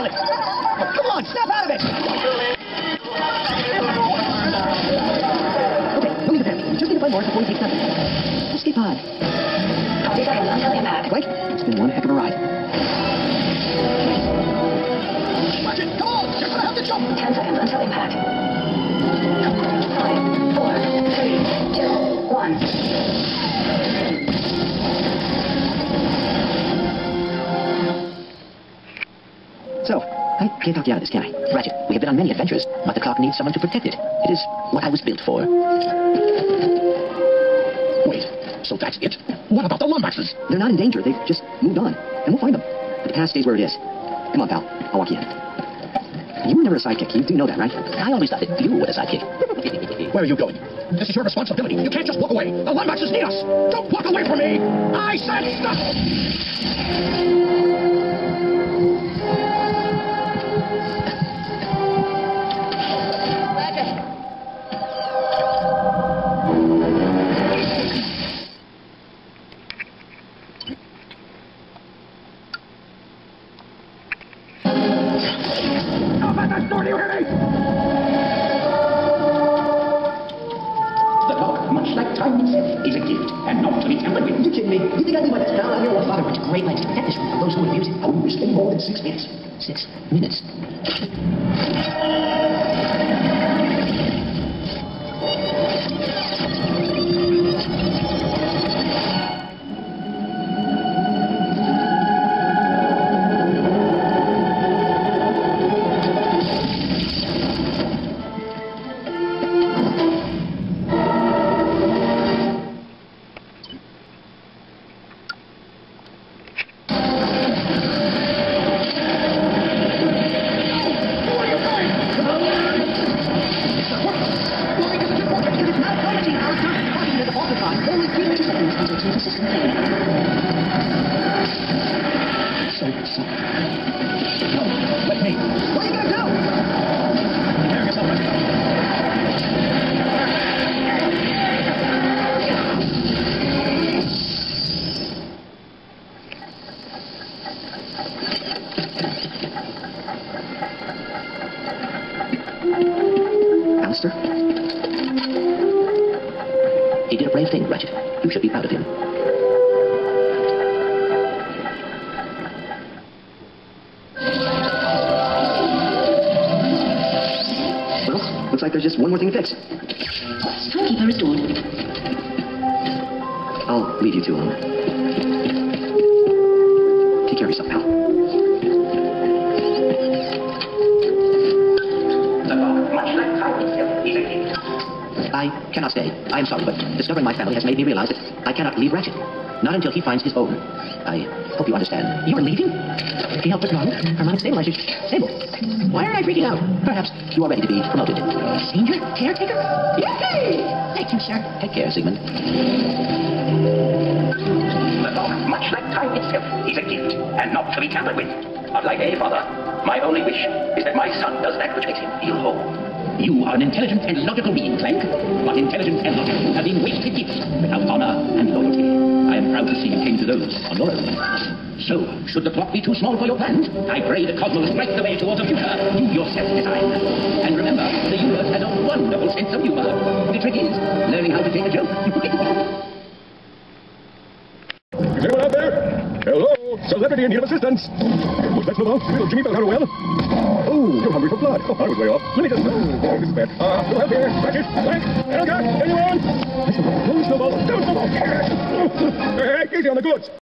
pilot. Oh, come on, snap out of it. Okay, don't leave the pen. Just need to find Lawrence before he takes nothing. Escape pod. 20 seconds until impact. Wait, it's been one heck of a ride. Ratchet, come on! You're gonna have to jump! 10 seconds until impact. 5, 4, 3, 2, 1. So, I can't talk you out of this, can I? Ratchet, we have been on many adventures, but the clock needs someone to protect it. It is what I was built for. Wait, so that's it? What about the Lombaxes? They're not in danger. They've just moved on. And we'll find them. But the past stays where it is. Come on, pal. I'll walk you in. You were never a sidekick. You do know that, right? I always thought that you were a sidekick. Where are you going? This is your responsibility. You can't just walk away. The Lombaxes need us. Don't walk away from me. I said stop. Do you hear me? The clock, much like time itself, is a gift and not to be tampered with. You kidding me? You think I knew what that's down on your father went to great lengths to protect us from those who abuse it? I wouldn't risk any more than 6 minutes. 6 minutes? He did a brave thing, Ratchet. You should be proud of him. Well, looks like there's just one more thing to fix. Timekeeper restored. I'll leave you two alone. Take care of yourself, pal. I cannot stay. I am sorry, but discovering my family has made me realize that I cannot leave Ratchet. Not until he finds his own. I hope you understand. You are leaving? Can't help but normal. Harmonic stabilizer. Stable. Why are I freaking out? Perhaps you are ready to be promoted. Senior caretaker? Yay! Thank you, sir. Take care, Sigmund. The dog, much like time itself, is a gift and not to be tampered with. Unlike a father, my only wish is that my son does that which makes him feel whole. You are an intelligent and logical being, Clank, but intelligence and logic have been wasted gifts without honor and loyalty. I am proud to see you came to those on your own. So, should the clock be too small for your plans, I pray the cosmos strike the way towards a future you yourself design. And remember, the universe has a wonderful sense of humor. The trick is learning how to take a joke. Is anyone out there? Hello? Celebrity in need of assistance. Let's move on. Little Jimmy fell out of well. Oh, you're hungry for blood. Oh, I was way off. Let me just... Oh, this is bad. No help here. Ratchet, Clank, Elga, anyone? Don't snowball. Don't snowball. Hey, easy on the goods.